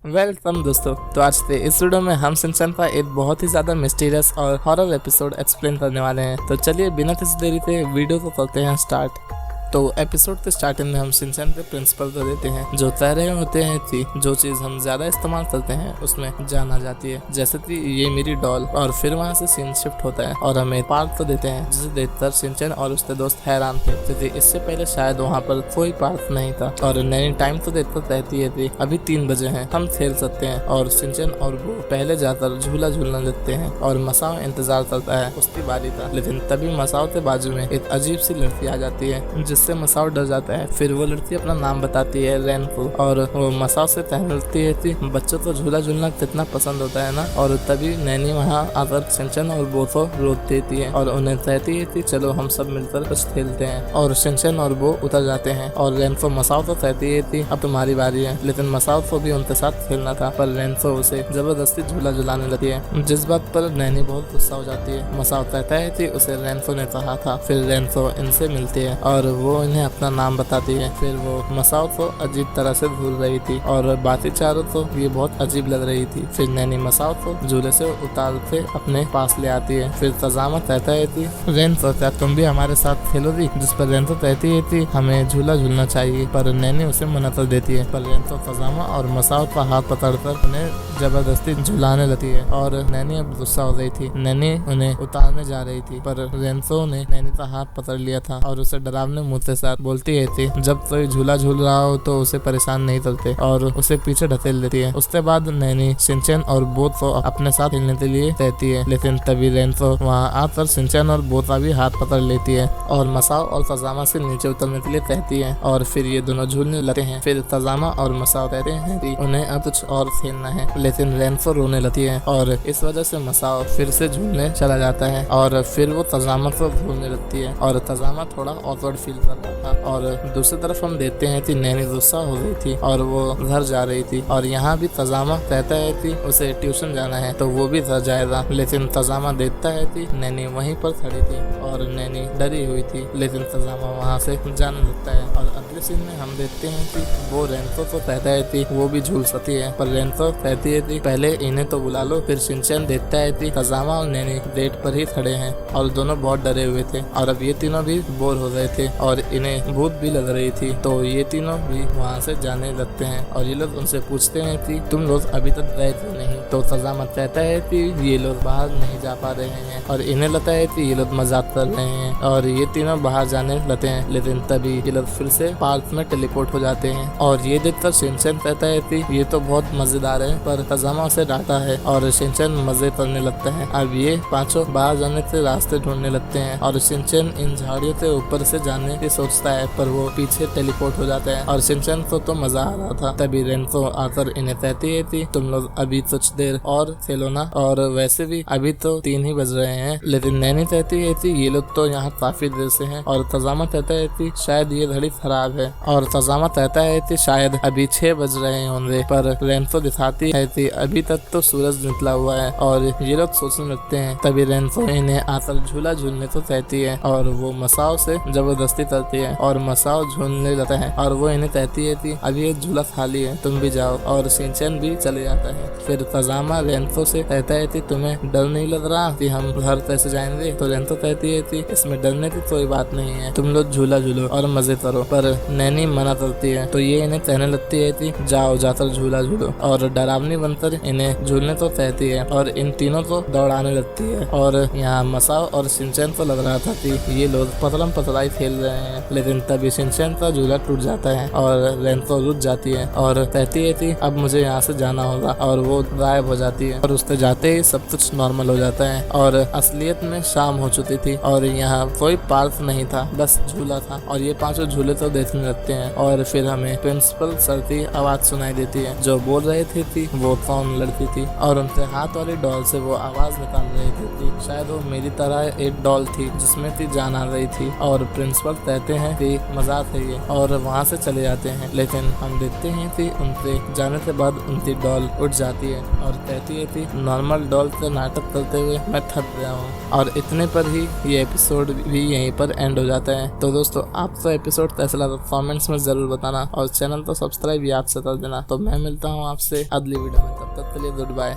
Welcome दोस्तों। तो आज के इस वीडियो में हम शिनचैन का एक बहुत ही ज्यादा मिस्टीरियस और हॉरर एपिसोड एक्सप्लेन करने वाले हैं। तो चलिए बिना किसी देरी के वीडियो को करते हैं स्टार्ट। तो एपिसोड के स्टार्टिंग में हम शिनचैन के प्रिंसिपल को देते हैं जो कह रहे होते हैं कि जो चीज़ हम ज़्यादा इस्तेमाल करते हैं उसमें जान आ जाती है, जैसे कि ये मेरी डॉल। और फिर वहाँ से सीन शिफ्ट होता है और हमें पार्क को देते हैं जिसे देखकर शिनचैन और उसके दोस्त हैरान थे क्योंकि इससे पहले शायद वहाँ पर कोई पार्क नहीं था। और नैनी टाइम को देखकर कहती है कि अभी 3 बजे हैं, हम खेल सकते हैं। और शिनचैन और वो पहले जाकर झूला झूलने लगते हैं और मसाओ इंतजार करता है उसकी बारी का। लेकिन तभी मसाओ के बाजू में एक अजीब सी लड़की आ जाती है जिससे मसाओ डर जाता है। फिर वो लड़की अपना नाम बताती है रेनको और वो मसाओ से कहती है कि बच्चों को झूला झूलना कितना पसंद होता है ना। और तभी नैनी वहाँ आकर शिनचैन और वो को रोक देती है और उन्हें कहती है कि चलो हम सब मिलकर कुछ खेलते हैं। और शिनचैन और वो उतर जाते हैं और रेनको मसाओ को कहती है कि अब तुम्हारी बारी है। लेकिन मसाओ को भी उनके साथ खेलना था पर रेनको उसे जबरदस्ती झूला झुलाने लगती है, जिस बात पर नैनी बहुत गुस्सा हो जाती है। मसाओ कहता है कि उसे रेनको ने कहा था। फिर रेनको इनसे मिलती है और वो इन्हें अपना नाम बताती है। फिर वो मसाओ को अजीब तरह से भूल रही थी और बातें चारों को ये बहुत अजीब लग रही थी। फिर नैनी मसाओ को झूले से उतार के अपने पास ले आती है। फिर तजामा कहता है कि रेनको क्या तुम भी हमारे साथ खेलोगी, जिस पर रेनको कहती है कि हमें झूला झूलना चाहिए, पर नैनी उसे मना कर देती है। पर रेनको तजामा और मसाओ का हाथ पकड़कर उन्हें जबरदस्ती झुलाने लगती है और नैनी अब गुस्सा हो गई थी। नैनी उन्हें उतारने जा रही थी पर रेनको ने नैनी का हाथ पकड़ लिया था और उसे डरावने मुंह के साथ बोलती है थी जब कोई झूला झूल रहा हो तो उसे परेशान नहीं करते और उसे पीछे ढकेल देती है। उसके बाद नैनी शिनचैन और बोथ को अपने साथ खेलने के लिए कहती है, लेकिन तभी रेनको वहाँ आकर शिनचैन और बोथ का भी हाथ पकड़ लेती है और मसाओ और तजामा से नीचे उतरने के लिए कहती है और फिर ये दोनों झूलने लगते हैं। फिर तजामा और मसाओ कहते हैं कि उन्हें अब कुछ और खेलना है, लेकिन रेनको रोने लगती है और इस वजह से मसाओ फिर से झूलने चला जाता है और फिर वो तजामा को भूलने लगती है और तजामा थोड़ा ऑकवर्ड फील कर रहा था। और दूसरी तरफ हम देखते हैं कि नैनी गुस्सा हो गई थी और वो घर जा रही थी और यहाँ भी तजामा कहता है कि उसे ट्यूशन जाना है तो वो भी घर जाएगा। लेकिन तजामा देखता है कि नैनी वहीं पर खड़ी थी और नैनी डरी हुई थी, लेकिन तजामा वहाँ से जाने लगता है। और अगले सीन में हम देखते हैं कि वो रेनको को कहता है कि वो भी झूल सकती है, पर रेनको कहती है कि पहले इन्हें तो बुला लो। फिर शिनचैन देखता है कि तजामा और नैनी गेट पर ही खड़े हैं और दोनों बहुत डरे हुए थे और अब ये तीनों भी बोर हो गए थे और इन्हें भूत भी लग रही थी। तो ये तीनों भी वहाँ से जाने लगते हैं और ये लोग उनसे पूछते हैं कि तुम लोग अभी तक गए थे नहीं। तो तजामा कहता है कि ये लोग बाहर नहीं जा पा रहे हैं और इन्हें लगता है कि ये लोग मजाक कर रहे हैं और ये तीनों बाहर जाने लगते हैं। लेकिन तभी ये लोग फिर से पार्क में टेलीपोर्ट हो जाते हैं और ये देखकर शिनचैन कहता है कि ये तो बहुत मजेदार है, पर तजामा उसे डांटा है और शिनचैन मजे करने लगता है। अब ये पांचों बाहर जाने के रास्ते ढूंढने लगते हैं और शिनचैन इन झाड़ियों के ऊपर से जाने की सोचता है पर वो पीछे टेलीपोर्ट हो जाता है और शिनचैन को तो मजा आ रहा था। तभी रेनको आकर इन्हें कहती है कि तुम लोग अभी कुछ देर और खेलो ना, और वैसे भी अभी तो 3 ही बज रहे हैं। लेकिन नैनी कहती है कि ये लोग तो यहाँ काफी देर से हैं और तजामा कहता है कि शायद ये घड़ी खराब है और तजामा कहता है कि शायद अभी 6 बज रहे होंगे, पर रेनको दिखाती है कि अभी तक तो सूरज निकला हुआ है और ये लोग सोचने लगते हैं। तभी रेनको इन्हें आकर झूला झूलने को कहती है और वो मसाओ से जबरदस्ती करती है और मसाओ झूलने लगता है और वो इन्हें कहती है कि अभी ये झूला खाली है, तुम भी जाओ। और शिनचैन भी चले जाता है। फिर तजामा रेनको से कहता है कि तुम्हें डर नहीं लग रहा कि हम घर कैसे जाएंगे। तो रेनको कहती है कि इसमें डरने की कोई बात नहीं है, तुम लोग झूला झूलो और मजे करो। पर नैनी मना करती है तो ये इन्हें कहने लगती है कि जाओ जाकर झूला झूलो और डरावनी बनकर इन्हें झूलने को कहती है और इन तीनों को दौड़ाने लगती है। और यहाँ मसाओ और शिनचैन को लग रहा था कि ये लोग पतलम पतलाई खेल रहे हैं, लेकिन तभी शिनचैन का झूला टूट जाता है और रेनको रुक जाती है और कहती है कि अब मुझे यहाँ से जाना होगा और वो गायब हो जाती है और उससे जाते ही सब कुछ नॉर्मल हो जाता है। और असलियत में शाम हो चुकी थी और यहाँ कोई पार्क नहीं था, बस झूला था और ये पांचों झूले तो देखने लगते हैं। और फिर हमें प्रिंसिपल सर की आवाज सुनाई देती है जो बोल रहे थे कि वो कौन लड़की थी और उनके हाथ वाली डॉल से वो आवाज निकाल रही थी। शायद वो मेरी तरह एक डॉल थी जिसमें थी जान आ रही थी और प्रिंसिपल कहते हैं कि मजाक है ये और वहाँ से चले जाते हैं। लेकिन हम देखते हैं कि उनके जाने के बाद उनकी डॉल उठ जाती है और कहती है कि नॉर्मल डॉल से नाटक करते हुए मैं थक गया हूँ। और इतने पर ही ये एपिसोड भी यहीं पर एंड हो जाता है। तो दोस्तों आपको एपिसोड कैसा लगा कमेंट्स में जरूर बताना और चैनल को सब्सक्राइब याद से कर देना। तो मैं मिलता हूँ आपसे अगली वीडियो में, तब तक के लिए गुड बाय।